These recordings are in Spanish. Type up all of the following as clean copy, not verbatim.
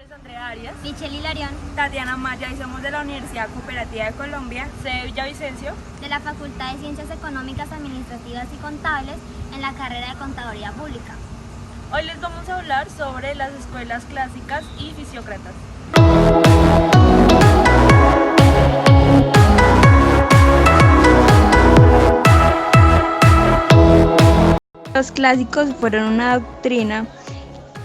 es Andrea Arias, Michelle Hilarión, Tatiana Maya y somos de la Universidad Cooperativa de Colombia, sede Villavicencio. de la Facultad de Ciencias Económicas, Administrativas y Contables en la carrera de Contaduría Pública. Hoy les vamos a hablar sobre las escuelas clásicas y fisiócratas. Los clásicos fueron una doctrina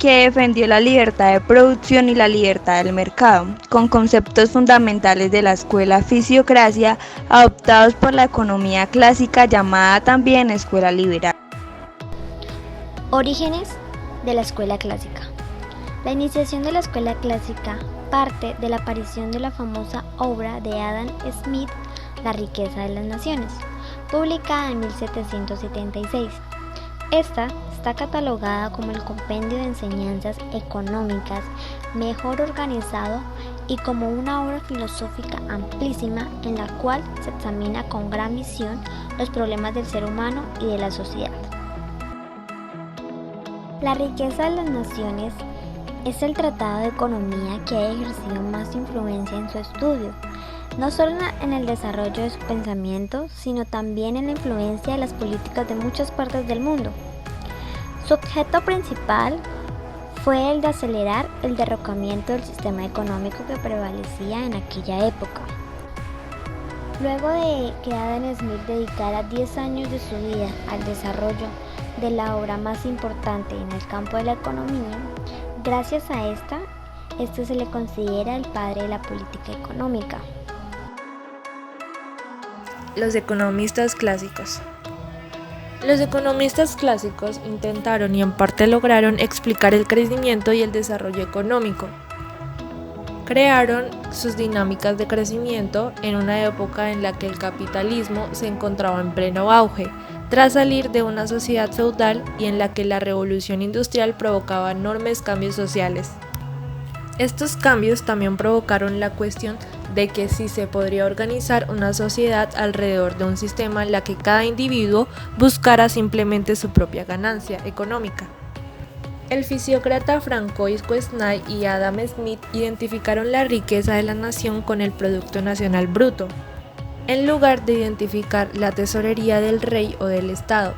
que defendió la libertad de producción y la libertad del mercado, con conceptos fundamentales de la escuela fisiocracia adoptados por la economía clásica llamada también escuela liberal. Orígenes de la escuela clásica. La iniciación de la escuela clásica parte de la aparición de la famosa obra de Adam Smith, La riqueza de las naciones, publicada en 1776. Esta está catalogada como el compendio de enseñanzas económicas mejor organizado y como una obra filosófica amplísima en la cual se examina con gran visión los problemas del ser humano y de la sociedad. La riqueza de las naciones es el tratado de economía que ha ejercido más influencia en su estudio, no solo en el desarrollo de su pensamiento, sino también en la influencia de las políticas de muchas partes del mundo. Su objeto principal fue el de acelerar el derrocamiento del sistema económico que prevalecía en aquella época. Luego de que Adam Smith dedicara 10 años de su vida al desarrollo de la obra más importante en el campo de la economía, gracias a este se le considera el padre de la política económica. Los economistas clásicos. Los economistas clásicos intentaron y en parte lograron explicar el crecimiento y el desarrollo económico. Crearon sus dinámicas de crecimiento en una época en la que el capitalismo se encontraba en pleno auge, tras salir de una sociedad feudal y en la que la revolución industrial provocaba enormes cambios sociales. Estos cambios también provocaron la cuestión de que si se podría organizar una sociedad alrededor de un sistema en la que cada individuo buscara simplemente su propia ganancia económica. El fisiócrata Francois Quesnay y Adam Smith identificaron la riqueza de la nación con el Producto Nacional Bruto, en lugar de identificar la tesorería del rey o del Estado.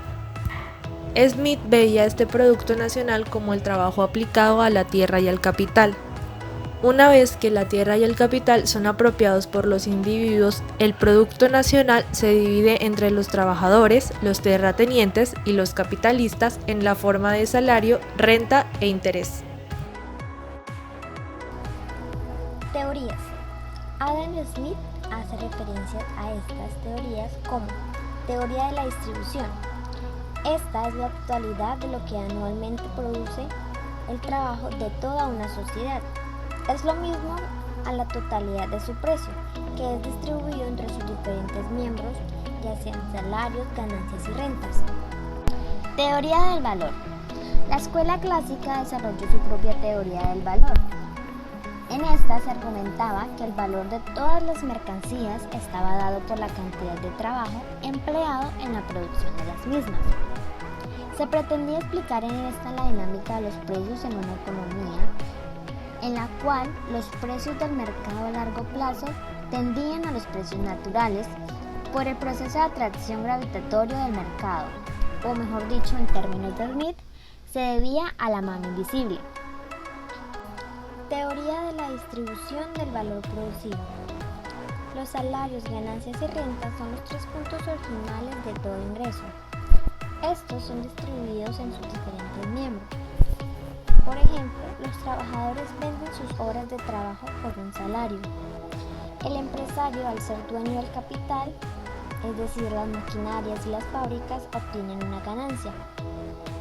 Smith veía este Producto Nacional como el trabajo aplicado a la tierra y al capital. Una vez que la tierra y el capital son apropiados por los individuos, el Producto Nacional se divide entre los trabajadores, los terratenientes y los capitalistas en la forma de salario, renta e interés. Teorías. Adam Smith hace referencia a estas teorías como teoría de la distribución. Esta es la totalidad de lo que anualmente produce el trabajo de toda una sociedad. Es lo mismo a la totalidad de su precio, que es distribuido entre sus diferentes miembros, ya sean salarios, ganancias y rentas. Teoría del valor. La escuela clásica desarrolló su propia teoría del valor. En esta se argumentaba que el valor de todas las mercancías estaba dado por la cantidad de trabajo empleado en la producción de las mismas. Se pretendía explicar en esta la dinámica de los precios en una economía en la cual los precios del mercado a largo plazo tendían a los precios naturales por el proceso de atracción gravitatorio del mercado, o mejor dicho, en términos de Smith, se debía a la mano invisible. Teoría de la distribución del valor producido. Los salarios, ganancias y rentas son los 3 puntos originales de todo ingreso. Estos son distribuidos en sus diferentes miembros. Por ejemplo, los trabajadores venden sus horas de trabajo por un salario. El empresario, al ser dueño del capital, es decir, las maquinarias y las fábricas, obtienen una ganancia.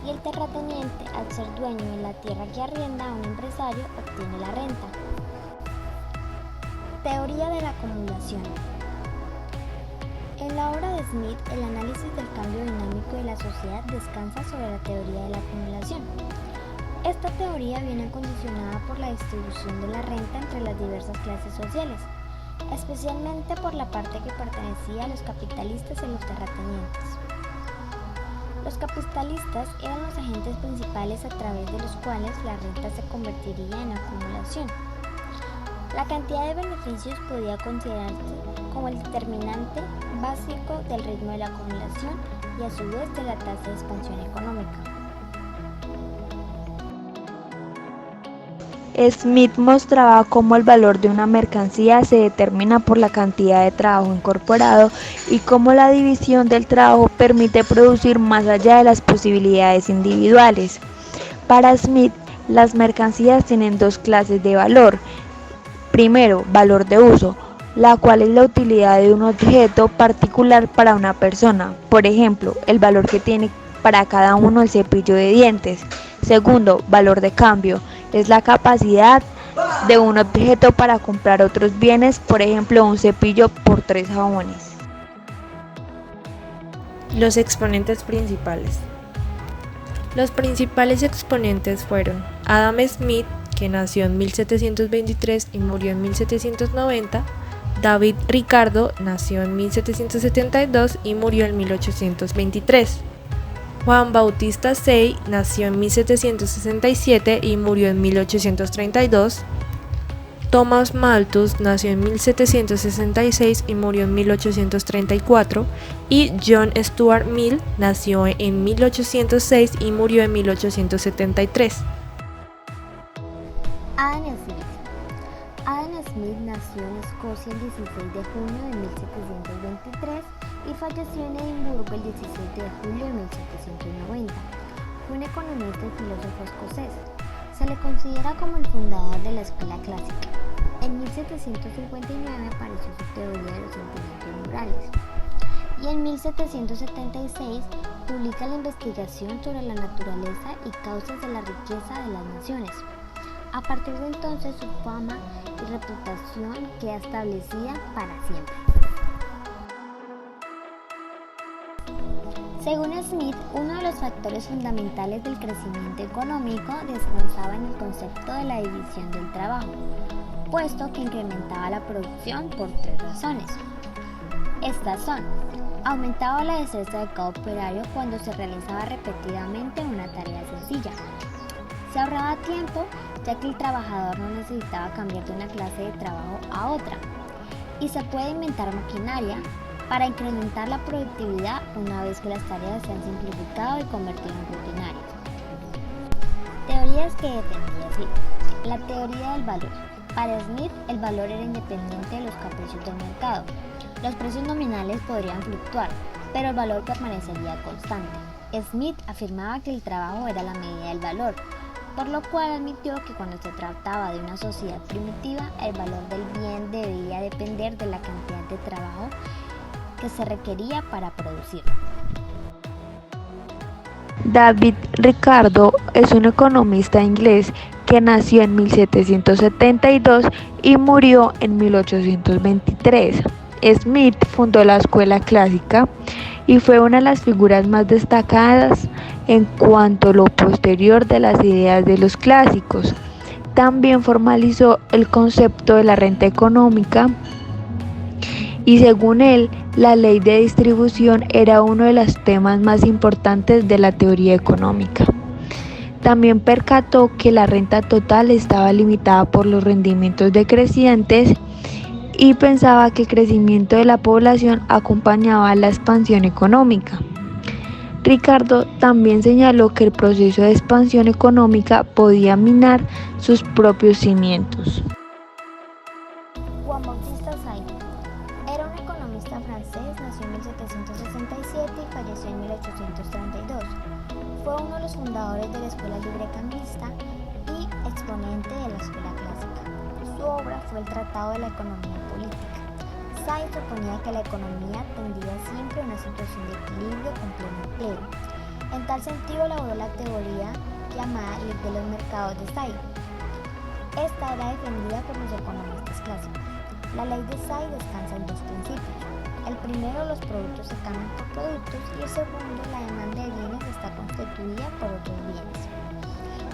Y el terrateniente, al ser dueño de la tierra que arrienda a un empresario, obtiene la renta. Teoría de la acumulación. En la obra de Smith, el análisis del cambio dinámico de la sociedad descansa sobre la teoría de la acumulación. Esta teoría viene condicionada por la distribución de la renta entre las diversas clases sociales, especialmente por la parte que pertenecía a los capitalistas y los terratenientes. Los capitalistas eran los agentes principales a través de los cuales la renta se convertiría en acumulación. La cantidad de beneficios podía considerarse como el determinante básico del ritmo de la acumulación y a su vez de la tasa de expansión económica. Smith mostraba cómo el valor de una mercancía se determina por la cantidad de trabajo incorporado y cómo la división del trabajo permite producir más allá de las posibilidades individuales. Para Smith, las mercancías tienen dos clases de valor. Primero, valor de uso, la cual es la utilidad de un objeto particular para una persona. Por ejemplo, el valor que tiene para cada uno el cepillo de dientes. Segundo, valor de cambio, es la capacidad de un objeto para comprar otros bienes, por ejemplo, un cepillo por 3 jabones. Los exponentes principales. Los principales exponentes fueron Adam Smith, que nació en 1723 y murió en 1790, David Ricardo, nació en 1772 y murió en 1823. Juan Bautista Say nació en 1767 y murió en 1832. Thomas Malthus nació en 1766 y murió en 1834. Y John Stuart Mill nació en 1806 y murió en 1873. Adam Smith. Adam Smith nació en Escocia el 16 de junio de 1723 y falleció en Edimburgo el 17 de julio de 1790. Fue un economista y filósofo escocés. Se le considera como el fundador de la escuela clásica. En 1759 apareció su teoría de los sentimientos morales y en 1776 publica la investigación sobre la naturaleza y causas de la riqueza de las naciones. A partir de entonces su fama y reputación queda establecida para siempre. Según Smith, uno de los factores fundamentales del crecimiento económico descansaba en el concepto de la división del trabajo, puesto que incrementaba la producción por 3 razones. Estas son: aumentaba la destreza de cada operario cuando se realizaba repetidamente una tarea sencilla. Se ahorraba tiempo, ya que el trabajador no necesitaba cambiar de una clase de trabajo a otra. Y se puede inventar maquinaria para incrementar la productividad una vez que las tareas se han simplificado y convertido en rutinarias. Teorías que defendía Smith. La teoría del valor. Para Smith, el valor era independiente de los caprichos del mercado. Los precios nominales podrían fluctuar, pero el valor permanecería constante. Smith afirmaba que el trabajo era la medida del valor, por lo cual admitió que cuando se trataba de una sociedad primitiva, el valor del bien debía depender de la cantidad de trabajo que se requería para producirlo. David Ricardo es un economista inglés que nació en 1772 y murió en 1823. Smith fundó la escuela clásica y fue una de las figuras más destacadas en cuanto a lo posterior de las ideas de los clásicos. También formalizó el concepto de la renta económica y según él, la ley de distribución era uno de los temas más importantes de la teoría económica. También percató que la renta total estaba limitada por los rendimientos decrecientes y pensaba que el crecimiento de la población acompañaba la expansión económica. Ricardo también señaló que el proceso de expansión económica podía minar sus propios cimientos. Juan Bautista Say era un economista francés, nació en 1767 y falleció en 1832. Fue uno de los fundadores de la Escuela Libre Cambista y exponente de la Escuela Clásica. Su obra fue el Tratado de la Economía Política. Say proponía que la economía tendría siempre una situación de equilibrio con pleno empleo. En tal sentido elaboró la teoría llamada Ley de los Mercados de Say. Esta era defendida por los economistas clásicos. La ley de Say descansa en 2 principios. El primero, los productos se cambian por productos, y el segundo, la demanda de bienes está constituida por otros bienes.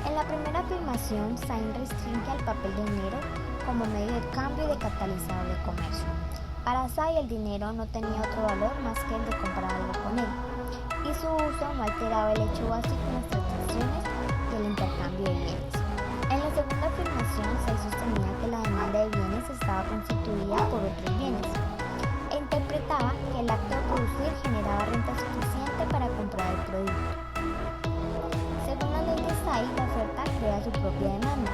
En la primera afirmación, Say restringe al papel de dinero como medio de cambio y de catalizador de comercio. Para Say, el dinero no tenía otro valor más que el de comprar algo con él, y y su uso no alteraba el hecho básico en las transacciones y el intercambio de bienes. En la segunda afirmación se sostenía que la demanda de bienes estaba constituida por otros bienes e interpretaba que el acto de producir generaba renta suficiente para comprar el producto. Según la ley de Say, la oferta crea su propia demanda.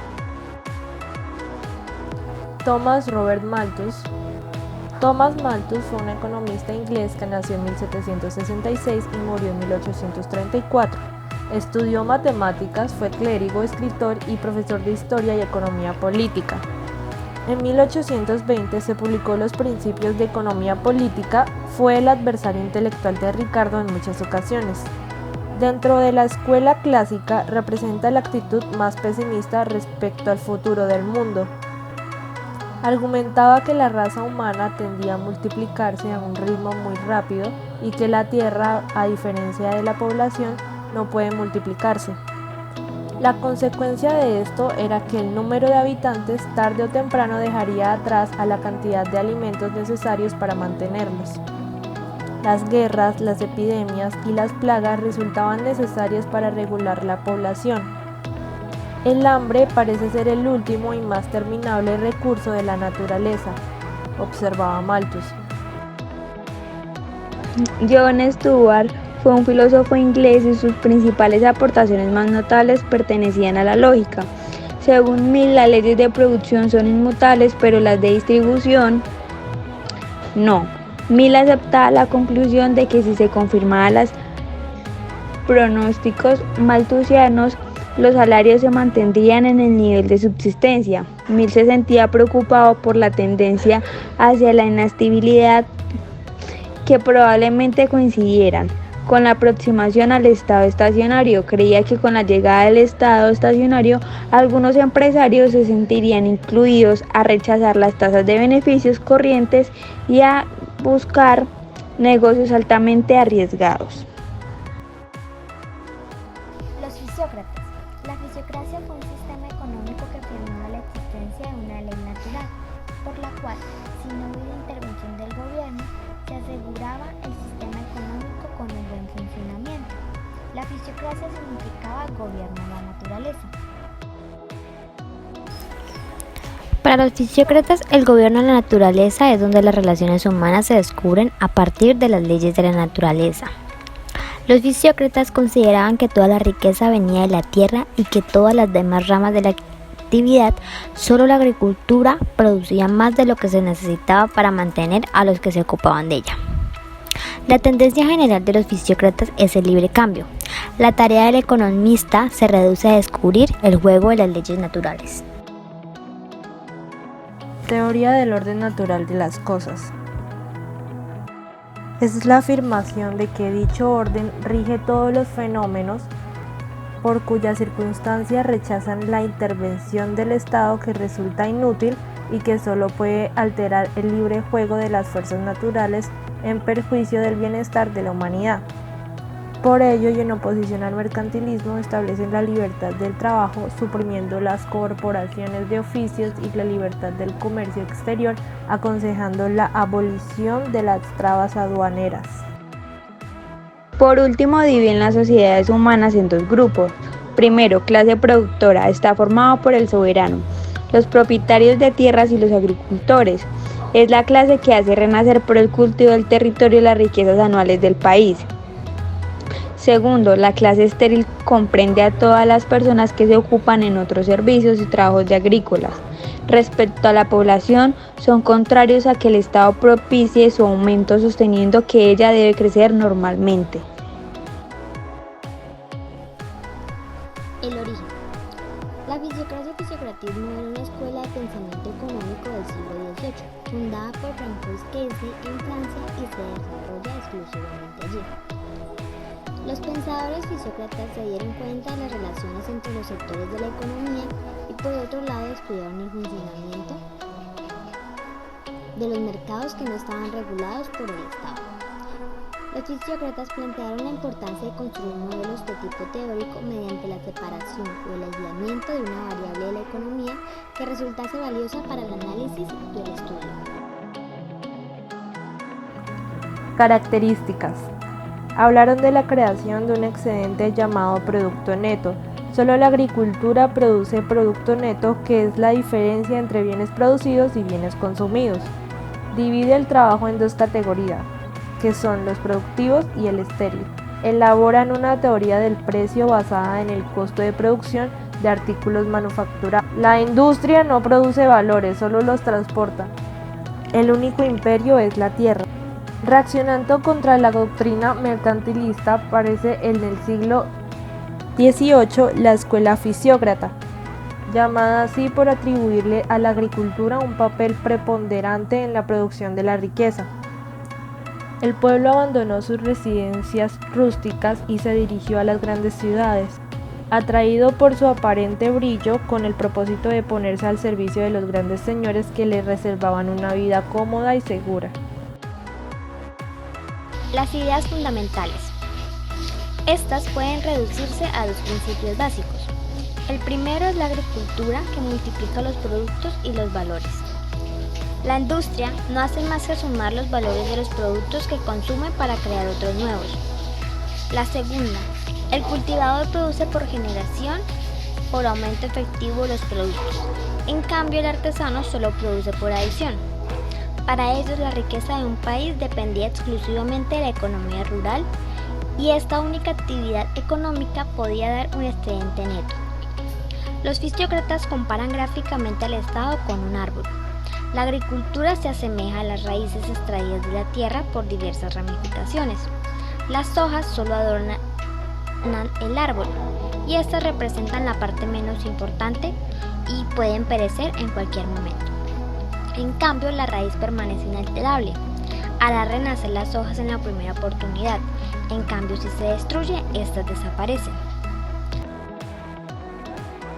Thomas Robert Malthus. Thomas Malthus fue un economista inglés que nació en 1766 y murió en 1834. Estudió matemáticas, fue clérigo, escritor y profesor de historia y economía política. En 1820 se publicó Los Principios de Economía Política. Fue el adversario intelectual de Ricardo en muchas ocasiones. Dentro de la escuela clásica representa la actitud más pesimista respecto al futuro del mundo. Argumentaba que la raza humana tendía a multiplicarse a un ritmo muy rápido y que la Tierra, a diferencia de la población, no puede multiplicarse. La consecuencia de esto era que el número de habitantes tarde o temprano dejaría atrás a la cantidad de alimentos necesarios para mantenerlos. Las guerras, las epidemias y las plagas resultaban necesarias para regular la población. El hambre parece ser el último y más terminable recurso de la naturaleza, observaba Malthus. John Stuart fue un filósofo inglés y sus principales aportaciones más notables pertenecían a la lógica. Según Mill, las leyes de producción son inmutables, pero las de distribución no. Mill aceptaba la conclusión de que si se confirmaban los pronósticos malthusianos, los salarios se mantendrían en el nivel de subsistencia. Mill se sentía preocupado por la tendencia hacia la inestabilidad que probablemente coincidieran con la aproximación al estado estacionario. Creía que con la llegada del estado estacionario, algunos empresarios se sentirían incluidos a rechazar las tasas de beneficios corrientes y a buscar negocios altamente arriesgados. Los fisiócratas. La fisiocracia fue un sistema económico que afirmaba la existencia de una ley natural, por la cual, si no hubiera intervención del gobierno, se aseguraba el sistema económico con un buen funcionamiento. La fisiocracia significaba gobierno de la naturaleza. Para los fisiócratas, el gobierno de la naturaleza es donde las relaciones humanas se descubren a partir de las leyes de la naturaleza. Los fisiócratas consideraban que toda la riqueza venía de la tierra y que todas las demás ramas de la actividad, solo la agricultura, producía más de lo que se necesitaba para mantener a los que se ocupaban de ella. La tendencia general de los fisiócratas es el libre cambio. La tarea del economista se reduce a descubrir el juego de las leyes naturales. Teoría del orden natural de las cosas. Es la afirmación de que dicho orden rige todos los fenómenos por cuyas circunstancias rechazan la intervención del Estado, que resulta inútil y que solo puede alterar el libre juego de las fuerzas naturales en perjuicio del bienestar de la humanidad. Por ello, y en oposición al mercantilismo, establecen la libertad del trabajo, suprimiendo las corporaciones de oficios y la libertad del comercio exterior, aconsejando la abolición de las trabas aduaneras. Por último, dividen las sociedades humanas en dos grupos. Primero, clase productora, está formado por el soberano, los propietarios de tierras y los agricultores. Es la clase que hace renacer por el cultivo del territorio las riquezas anuales del país. Segundo, la clase estéril comprende a todas las personas que se ocupan en otros servicios y trabajos de agrícolas. Respecto a la población, son contrarios a que el Estado propicie su aumento, sosteniendo que ella debe crecer normalmente. El origen. La fisiocracia y fisiocratismo era una escuela de pensamiento económico del siglo XVIII, fundada por Francois Casey en Francia y se desarrolla exclusivamente allí. Los pensadores fisiócratas se dieron cuenta de las relaciones entre los sectores de la economía y por otro lado estudiaron el funcionamiento de los mercados que no estaban regulados por el Estado. Los fisiócratas plantearon la importancia de construir modelos de tipo teórico mediante la separación o el aislamiento de una variable de la economía que resultase valiosa para el análisis y el estudio. Características. Hablaron de la creación de un excedente llamado producto neto. Solo la agricultura produce producto neto, que es la diferencia entre bienes producidos y bienes consumidos. Divide el trabajo en dos categorías, que son los productivos y el estéril. Elaboran una teoría del precio basada en el costo de producción de artículos manufacturados. La industria no produce valores, solo los transporta. El único imperio es la tierra. Reaccionando contra la doctrina mercantilista, aparece en el siglo XVIII la escuela fisiócrata, llamada así por atribuirle a la agricultura un papel preponderante en la producción de la riqueza. El pueblo abandonó sus residencias rústicas y se dirigió a las grandes ciudades, atraído por su aparente brillo, con el propósito de ponerse al servicio de los grandes señores que les reservaban una vida cómoda y segura. Las ideas fundamentales. Estas pueden reducirse a dos principios básicos. El primero es la agricultura, que multiplica los productos y los valores. La industria no hace más que sumar los valores de los productos que consume para crear otros nuevos. La segunda, el cultivador produce por generación, por aumento efectivo los productos. En cambio, el artesano solo produce por adición. Para ellos, la riqueza de un país dependía exclusivamente de la economía rural, y esta única actividad económica podía dar un excedente neto. Los fisiócratas comparan gráficamente al Estado con un árbol. La agricultura se asemeja a las raíces extraídas de la tierra por diversas ramificaciones. Las hojas solo adornan el árbol, y estas representan la parte menos importante y pueden perecer en cualquier momento. En cambio, la raíz permanece inalterable. Hará renacer las hojas en la primera oportunidad. En cambio, si se destruye, estas desaparecen.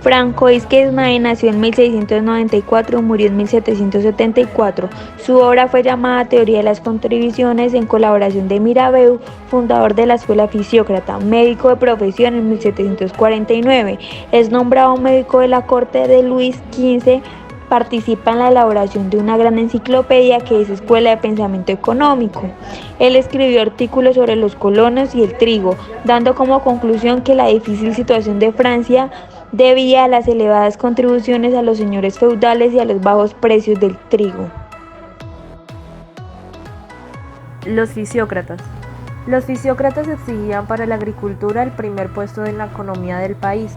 Francois Quesnay nació en 1694, murió en 1774. Su obra fue llamada Teoría de las Contribuciones, en colaboración de Mirabeau, fundador de la escuela fisiócrata, médico de profesión en 1749. Es nombrado médico de la corte de Luis XV. Participa en la elaboración de una gran enciclopedia que es Escuela de Pensamiento Económico. Él escribió artículos sobre los colonos y el trigo, dando como conclusión que la difícil situación de Francia debía a las elevadas contribuciones a los señores feudales y a los bajos precios del trigo. Los fisiócratas. Los fisiócratas exigían para la agricultura el primer puesto en la economía del país.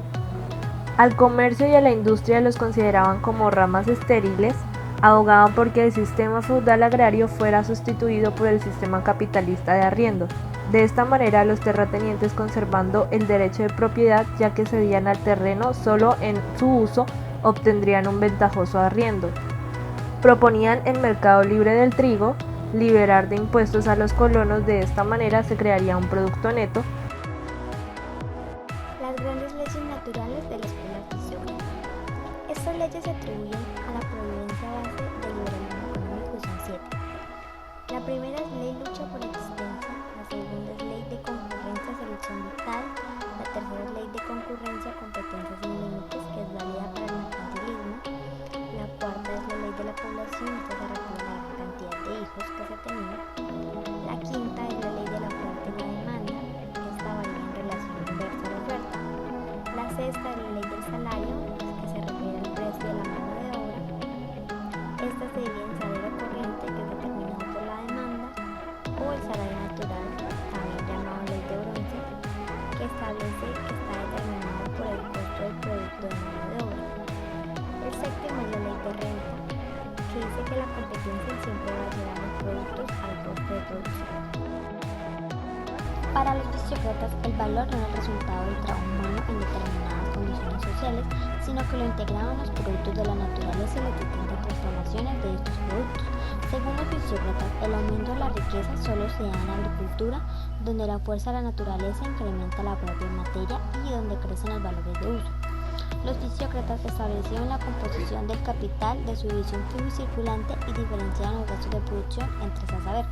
Al comercio y a la industria los consideraban como ramas estériles. Abogaban porque el sistema feudal agrario fuera sustituido por el sistema capitalista de arriendo. De esta manera, los terratenientes, conservando el derecho de propiedad, ya que cedían al terreno solo en su uso, obtendrían un ventajoso arriendo. Proponían el mercado libre del trigo, liberar de impuestos a los colonos. De esta manera se crearía un producto neto. Las grandes leyes naturales de la escuela fisiócrata. Estas leyes se atribuyen a la providencia base del liberalismo económico y son 7. La primera es ley lucha por existencia, la segunda es ley de concurrencia selección vital, la tercera es ley de concurrencia competencia sin límites, que es válida para el mercantilismo, la cuarta es la ley de la población, que se refiere a la cantidad de hijos que se tenía, la quinta es la ley de la oferta y la demanda, esta varía en relación inversa a la oferta, la sexta es la ley del salario, que se refiere al precio de la mano de obra, esta se divide en salario corriente, que es determinado por la demanda, o el salario natural, también llamado ley de bronce, que establece que está determinado por el costo del producto de mano de obra. El séptimo es la ley de renta, que dice que la competencia siempre va a llevar los productos al costo de producción. Para los fisiócratas, el valor no es el resultado del trabajo humano en determinadas condiciones sociales, sino que lo integraban los productos de la naturaleza y las distintas transformaciones de estos productos. Según los fisiócratas, el aumento de la riqueza solo se da en la agricultura, donde la fuerza de la naturaleza incrementa la propia materia y donde crecen los valores de uso. Los fisiócratas establecieron la composición del capital de su división fijo y circulante y diferenciaron los gastos de producción entre, a saber,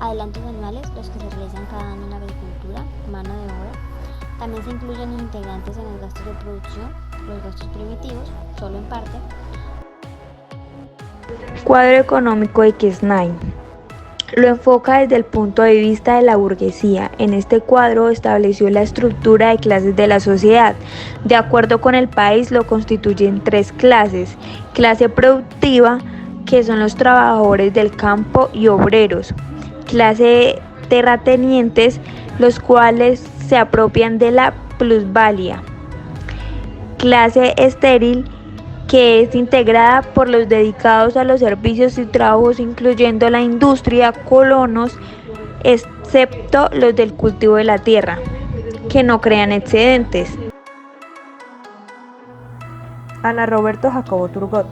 adelantos anuales, los que se realizan cada año en la agricultura, mano de obra. También se incluyen los integrantes en los gastos de producción, los gastos primitivos, solo en parte. Cuadro económico de Quesnay. Lo enfoca desde el punto de vista de la burguesía. En este cuadro estableció la estructura de clases de la sociedad. De acuerdo con el país, lo constituyen tres clases: clase productiva, que son los trabajadores del campo y obreros; clase terratenientes, los cuales se apropian de la plusvalía; clase estéril, que es integrada por los dedicados a los servicios y trabajos, incluyendo la industria; colonos, excepto los del cultivo de la tierra, que no crean excedentes. Ana Roberto Jacobo Turgot.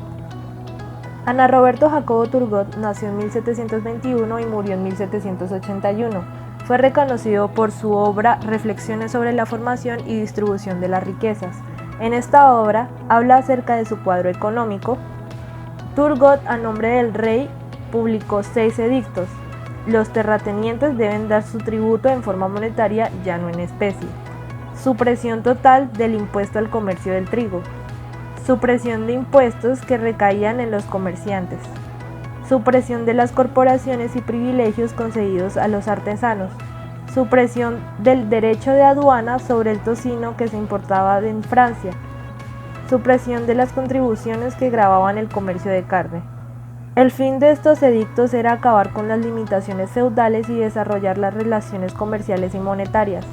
Ana Roberto Jacobo Turgot nació en 1721 y murió en 1781. Fue reconocido por su obra Reflexiones sobre la formación y distribución de las riquezas. En esta obra habla acerca de su cuadro económico. Turgot, a nombre del rey, publicó 6 edictos. Los terratenientes deben dar su tributo en forma monetaria, ya no en especie. Supresión total del impuesto al comercio del trigo. Supresión de impuestos que recaían en los comerciantes. Supresión de las corporaciones y privilegios concedidos a los artesanos. Supresión del derecho de aduana sobre el tocino que se importaba de Francia. Supresión de las contribuciones que gravaban el comercio de carne. El fin de estos edictos era acabar con las limitaciones feudales y desarrollar las relaciones comerciales y monetarias.